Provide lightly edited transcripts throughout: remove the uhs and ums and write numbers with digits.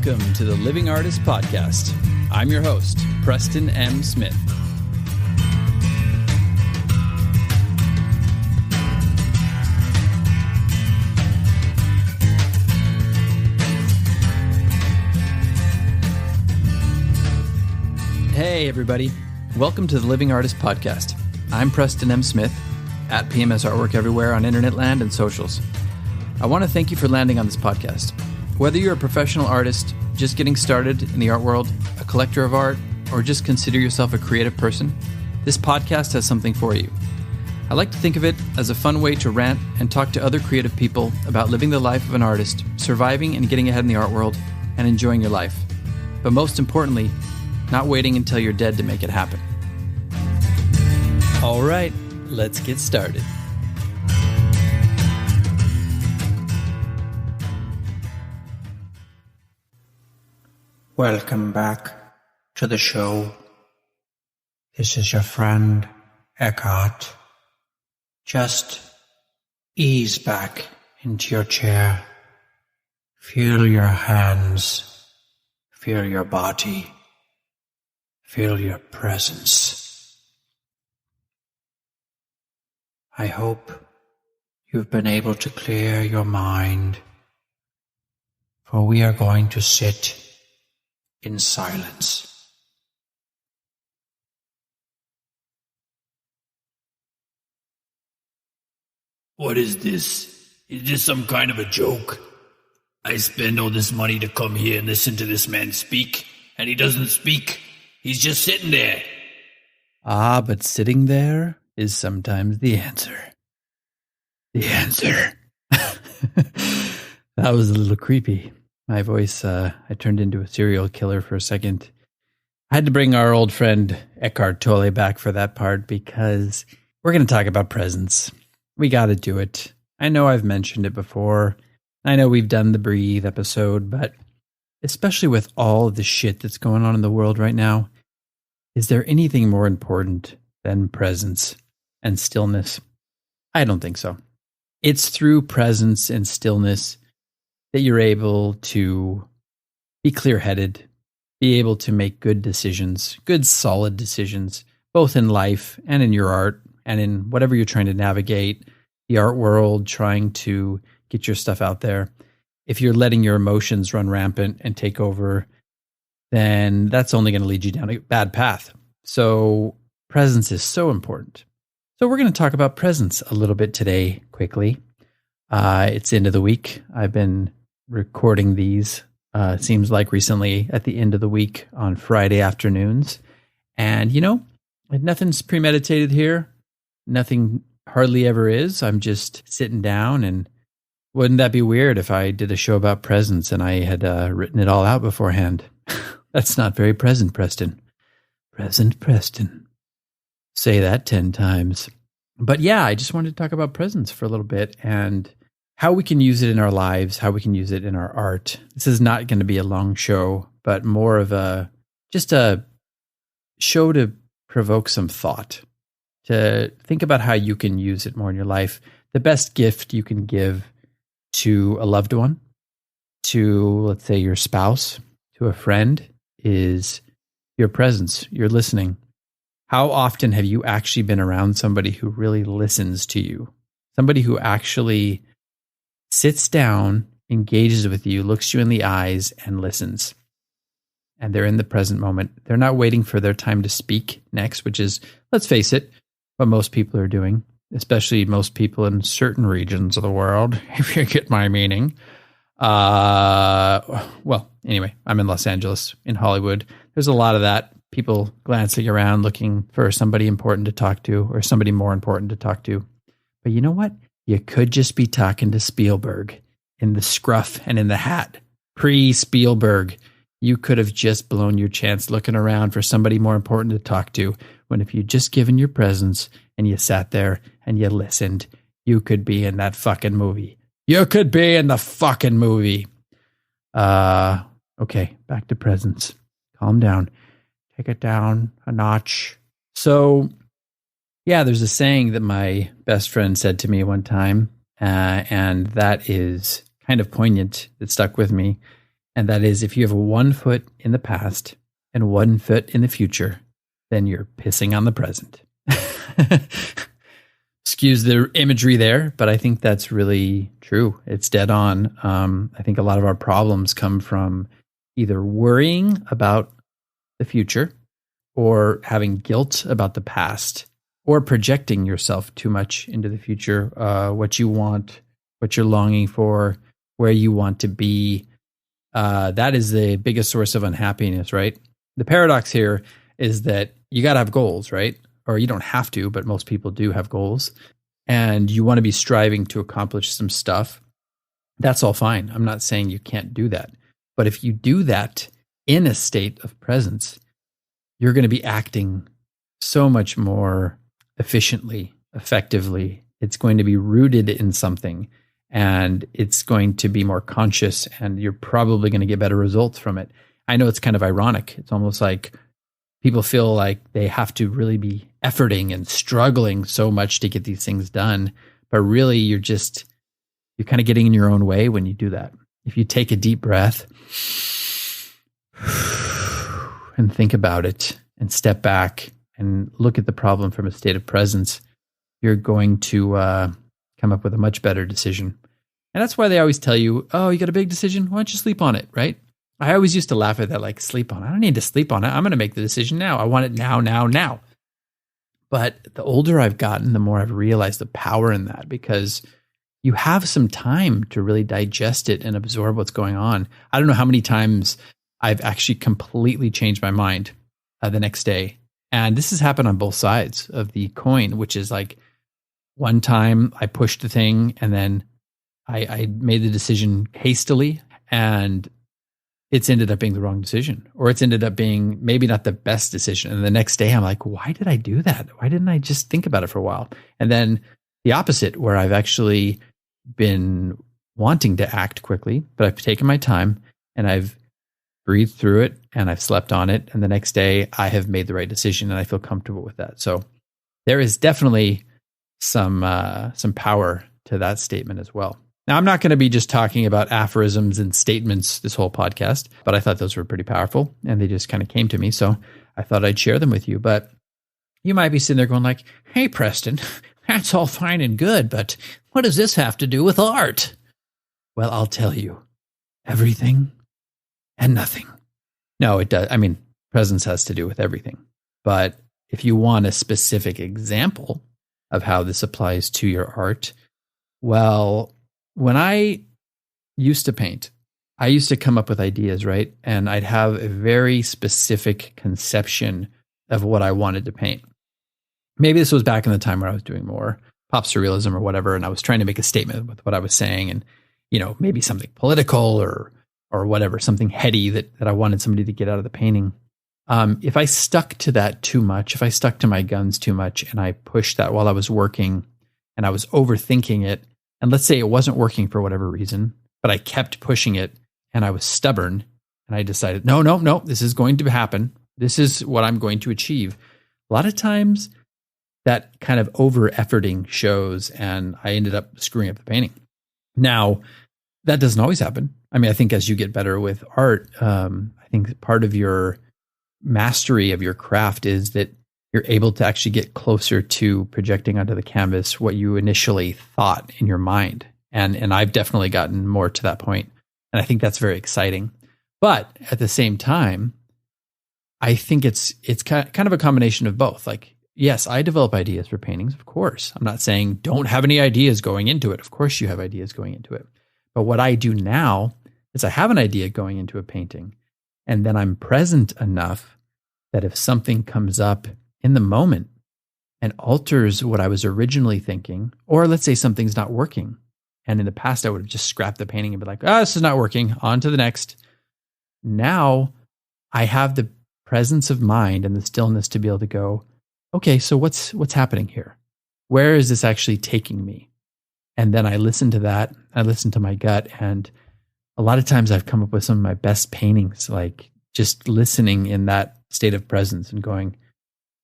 Welcome to the Living Artist Podcast. I'm your host, Preston M. Smith. Hey, everybody. Welcome to the Living Artist Podcast. I'm Preston M. Smith, at PMS Artwork everywhere on internet land and socials. I want to thank you for landing on this podcast. Whether you're a professional artist, just getting started in the art world, a collector of art, or just consider yourself a creative person, this podcast has something for you. I like to think of it as a fun way to rant and talk to other creative people about living the life of an artist, surviving and getting ahead in the art world, and enjoying your life. But most importantly, not waiting until you're dead to make it happen. All right, let's get started. Welcome back to the show. This is your friend, Eckhart. Just ease back into your chair. Feel your hands. Feel your body. Feel your presence. I hope you've been able to clear your mind, for we are going to sit in silence. What is this? Is this some kind of a joke? I spend all this money to come here and listen to this man speak, and he doesn't speak. He's just sitting there. Ah, but sitting there is sometimes the answer. The answer. That was a little creepy. My voice, I turned into a serial killer for a second. I had to bring our old friend Eckhart Tolle back for that part because we're going to talk about presence. We got to do it. I know I've mentioned it before. I know we've done the Breathe episode, but especially with all of the shit that's going on in the world right now, is there anything more important than presence and stillness? I don't think so. It's through presence and stillness that you're able to be clear-headed, be able to make good decisions, good solid decisions, both in life and in your art and in whatever you're trying to navigate, the art world, trying to get your stuff out there. If you're letting your emotions run rampant and take over, then that's only going to lead you down a bad path. So presence is so important. So we're going to talk about presence a little bit today, quickly. It's the end of the week. I've been recording these, seems like recently at the end of the week on Friday afternoons. And, you know, nothing's premeditated here. Nothing hardly ever is. I'm just sitting down, and wouldn't that be weird if I did a show about presence and I had written it all out beforehand? That's not very present, Preston. Present, Preston. Say that 10 times. But yeah, I just wanted to talk about presence for a little bit and how we can use it in our lives, how we can use it in our art. This is not going to be a long show, but more of just a show to provoke some thought, to think about how you can use it more in your life. The best gift you can give to a loved one, to, let's say, your spouse, to a friend, is your presence, your listening. How often have you actually been around somebody who really listens to you? Somebody who actually sits down, engages with you, looks you in the eyes, and listens. And they're in the present moment. They're not waiting for their time to speak next, which is, let's face it, what most people are doing, especially most people in certain regions of the world, if you get my meaning. Well, anyway, I'm in Los Angeles, in Hollywood. There's a lot of that. People glancing around, looking for somebody important to talk to or somebody more important to talk to. But you know what? You could just be talking to Spielberg in the scruff and in the hat. Pre-Spielberg, you could have just blown your chance looking around for somebody more important to talk to, when if you just given your presence and you sat there and you listened, you could be in that fucking movie. You could be in the fucking movie. Okay, back to presence. Calm down. Take it down a notch. So, yeah, there's a saying that my best friend said to me one time, and that is kind of poignant. It stuck with me. And that is, if you have 1 foot in the past and 1 foot in the future, then you're pissing on the present. Excuse the imagery there, but I think that's really true. It's dead on. I think a lot of our problems come from either worrying about the future or having guilt about the past or projecting yourself too much into the future, what you want, what you're longing for, where you want to be. That is the biggest source of unhappiness, right? The paradox here is that you got to have goals, right? Or you don't have to, but most people do have goals. And you want to be striving to accomplish some stuff. That's all fine. I'm not saying you can't do that. But if you do that in a state of presence, you're going to be acting so much more efficiently, effectively. It's going to be rooted in something, and it's going to be more conscious, and you're probably going to get better results from it. I know it's kind of ironic. It's almost like people feel like they have to really be efforting and struggling so much to get these things done. But really, you're kind of getting in your own way when you do that. If you take a deep breath and think about it and step back and look at the problem from a state of presence, you're going to come up with a much better decision. And that's why they always tell you, oh, you got a big decision? Why don't you sleep on it, right? I always used to laugh at that, like, sleep on it. I don't need to sleep on it. I'm going to make the decision now. I want it now. But the older I've gotten, the more I've realized the power in that, because you have some time to really digest it and absorb what's going on. I don't know how many times I've actually completely changed my mind the next day. And this has happened on both sides of the coin, which is like one time I pushed the thing and then I made the decision hastily, and it's ended up being the wrong decision, or it's ended up being maybe not the best decision. And the next day I'm like, why did I do that? Why didn't I just think about it for a while? And then the opposite, where I've actually been wanting to act quickly, but I've taken my time and I've breathed through it and I've slept on it. And the next day I have made the right decision and I feel comfortable with that. So there is definitely some power to that statement as well. Now, I'm not going to be just talking about aphorisms and statements this whole podcast, but I thought those were pretty powerful and they just kind of came to me. So I thought I'd share them with you. But you might be sitting there going like, hey, Preston, that's all fine and good, but what does this have to do with art? Well, I'll tell you, everything and nothing. No, it does. I mean, presence has to do with everything. But if you want a specific example of how this applies to your art, well, when I used to paint, I used to come up with ideas, right? And I'd have a very specific conception of what I wanted to paint. Maybe this was back in the time where I was doing more pop surrealism or whatever, and I was trying to make a statement with what I was saying, and maybe something political or whatever, something heady that I wanted somebody to get out of the painting. If I stuck to that too much, if I stuck to my guns too much, and I pushed that while I was working, and I was overthinking it, and let's say it wasn't working for whatever reason, but I kept pushing it and I was stubborn and I decided, no, this is going to happen. This is what I'm going to achieve. A lot of times that kind of over-efforting shows and I ended up screwing up the painting. Now, that doesn't always happen. I mean, I think as you get better with art, I think part of your mastery of your craft is that you're able to actually get closer to projecting onto the canvas what you initially thought in your mind. And I've definitely gotten more to that point. And I think that's very exciting. But at the same time, I think it's kind of a combination of both. Like, yes, I develop ideas for paintings, of course. I'm not saying don't have any ideas going into it. Of course you have ideas going into it. But what I do now is I have an idea going into a painting, and then I'm present enough that if something comes up in the moment and alters what I was originally thinking, or let's say something's not working, and in the past I would have just scrapped the painting and be like, this is not working, on to the next. Now I have the presence of mind and the stillness to be able to go, okay, so what's happening here? Where is this actually taking me? And then I listen to that. I listen to my gut. And a lot of times I've come up with some of my best paintings, like just listening in that state of presence and going,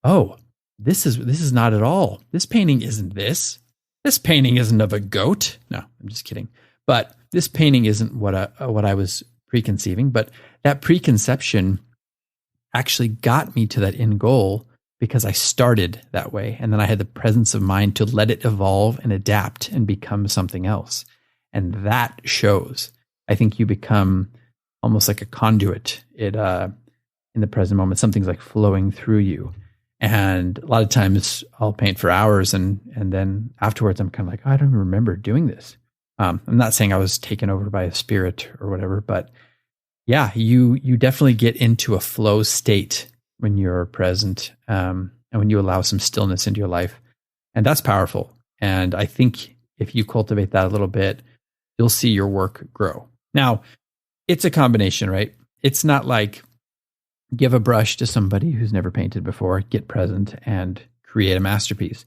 oh, this is not at all. This painting isn't this. This painting isn't of a goat. No, I'm just kidding. But this painting isn't what I was preconceiving, but that preconception actually got me to that end goal because I started that way. And then I had the presence of mind to let it evolve and adapt and become something else. And that shows. I think you become almost like a conduit. In the present moment, something's like flowing through you. And a lot of times I'll paint for hours and then afterwards I'm kind of like, oh, I don't even remember doing this. I'm not saying I was taken over by a spirit or whatever, but yeah, you definitely get into a flow state when you're present, and when you allow some stillness into your life. And that's powerful. And I think if you cultivate that a little bit, you'll see your work grow. Now, it's a combination, right? It's not like give a brush to somebody who's never painted before, get present and create a masterpiece.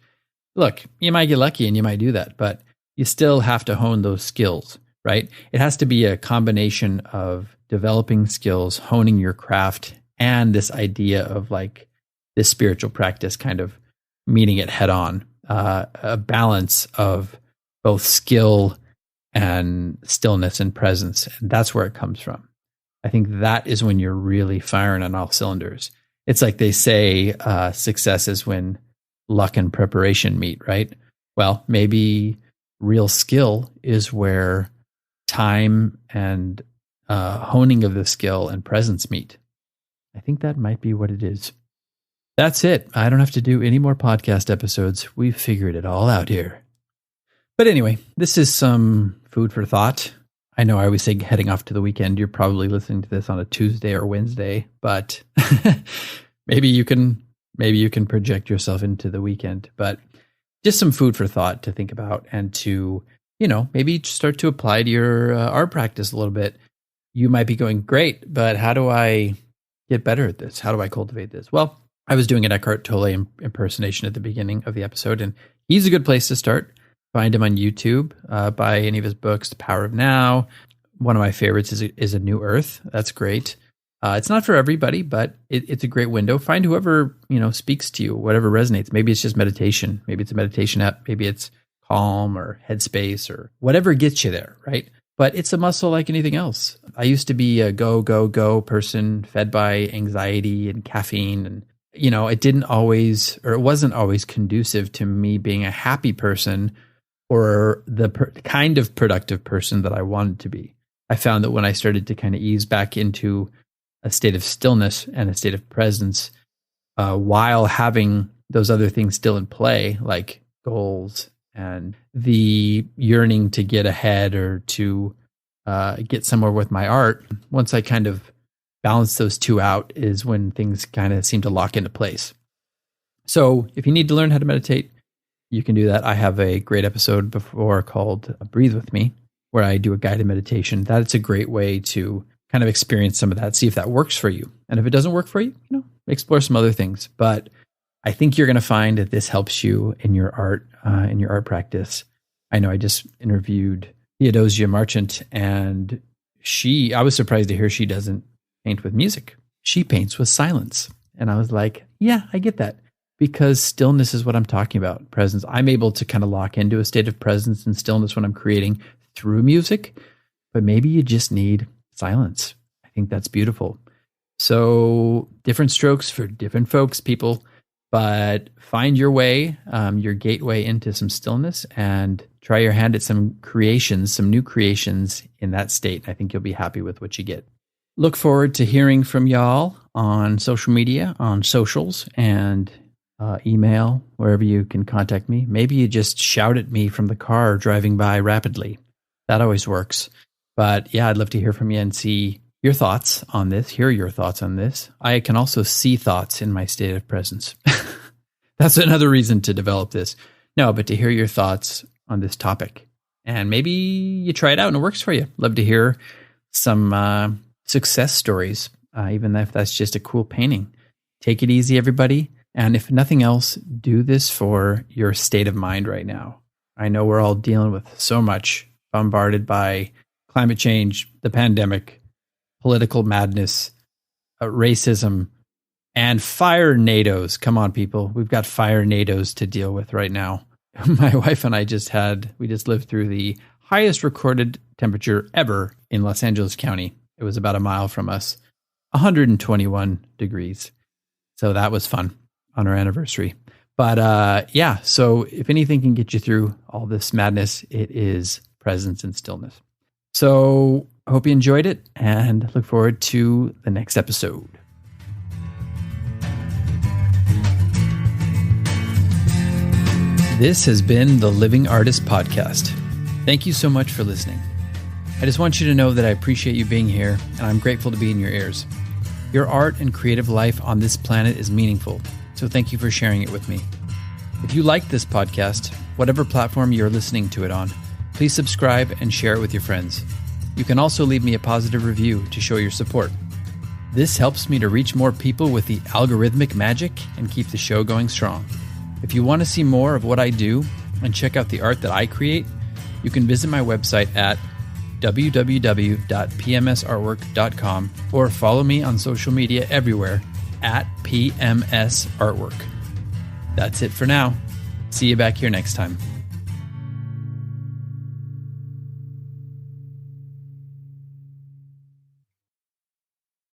Look, you might get lucky and you might do that, but you still have to hone those skills, right? It has to be a combination of developing skills, honing your craft, and this idea of like this spiritual practice kind of meeting it head on, a balance of both skill and stillness and presence. And that's where it comes from. I think that is when you're really firing on all cylinders. It's like they say, success is when luck and preparation meet, right? Well, maybe real skill is where time and honing of the skill and presence meet. I think that might be what it is. That's it. I don't have to do any more podcast episodes. We've figured it all out here. But anyway, this is some food for thought. I know I always say heading off to the weekend. You're probably listening to this on a Tuesday or Wednesday, but maybe you can project yourself into the weekend. But just some food for thought to think about and to, maybe start to apply to your art practice a little bit. You might be going, great, but how do I get better at this? How do I cultivate this? Well, I was doing an Eckhart Tolle impersonation at the beginning of the episode, and he's a good place to start. Find him on YouTube, buy any of his books, The Power of Now. One of my favorites is A New Earth. That's great. It's not for everybody, but it's a great window. Find whoever, speaks to you, whatever resonates. Maybe it's just meditation. Maybe it's a meditation app. Maybe it's Calm or Headspace or whatever gets you there, right? But it's a muscle like anything else. I used to be a go, go, go person fed by anxiety and caffeine. And, it wasn't always conducive to me being a happy person or the kind of productive person that I wanted to be. I found that when I started to kind of ease back into a state of stillness and a state of presence, while having those other things still in play, like goals and the yearning to get ahead or to get somewhere with my art, once I kind of balance those two out is when things kind of seem to lock into place. So if you need to learn how to meditate, you can do that. I have a great episode before called Breathe With Me, where I do a guided meditation. That's a great way to kind of experience some of that, see if that works for you. And if it doesn't work for you, explore some other things. But I think you're going to find that this helps you in your art practice. I know I just interviewed Theodosia Marchant, and I was surprised to hear she doesn't paint with music. She paints with silence. And I was like, yeah, I get that. Because stillness is what I'm talking about, presence. I'm able to kind of lock into a state of presence and stillness when I'm creating through music, but maybe you just need silence. I think that's beautiful. So different strokes for different folks, people, but find your way, your gateway into some stillness and try your hand at some new creations in that state. I think you'll be happy with what you get. Look forward to hearing from y'all on social media, on socials, and email, wherever you can contact me. Maybe you just shout at me from the car driving by rapidly. That always works. But yeah, I'd love to hear from you and see your thoughts on this, hear your thoughts on this. I can also see thoughts in my state of presence. That's another reason to develop this. No, but to hear your thoughts on this topic. And maybe you try it out and it works for you. Love to hear some success stories, even if that's just a cool painting. Take it easy, everybody. And if nothing else, do this for your state of mind right now. I know we're all dealing with so much, bombarded by climate change, the pandemic, political madness, racism, and fire NATOs. Come on, people. We've got fire NATOs to deal with right now. My wife and I we just lived through the highest recorded temperature ever in Los Angeles County. It was about a mile from us, 121 degrees. So that was fun on our anniversary. But yeah, so if anything can get you through all this madness, it is presence and stillness. So I hope you enjoyed it and look forward to the next episode. This has been the Living Artist Podcast. Thank you so much for listening. I just want you to know that I appreciate you being here, and I'm grateful to be in your ears. Your art and creative life on this planet is meaningful, so thank you for sharing it with me. If you like this podcast, whatever platform you're listening to it on, please subscribe and share it with your friends. You can also leave me a positive review to show your support. This helps me to reach more people with the algorithmic magic and keep the show going strong. If you want to see more of what I do and check out the art that I create, you can visit my website at www.pmsartwork.com or follow me on social media everywhere at PMS Artwork. That's it for now. See you back here next time.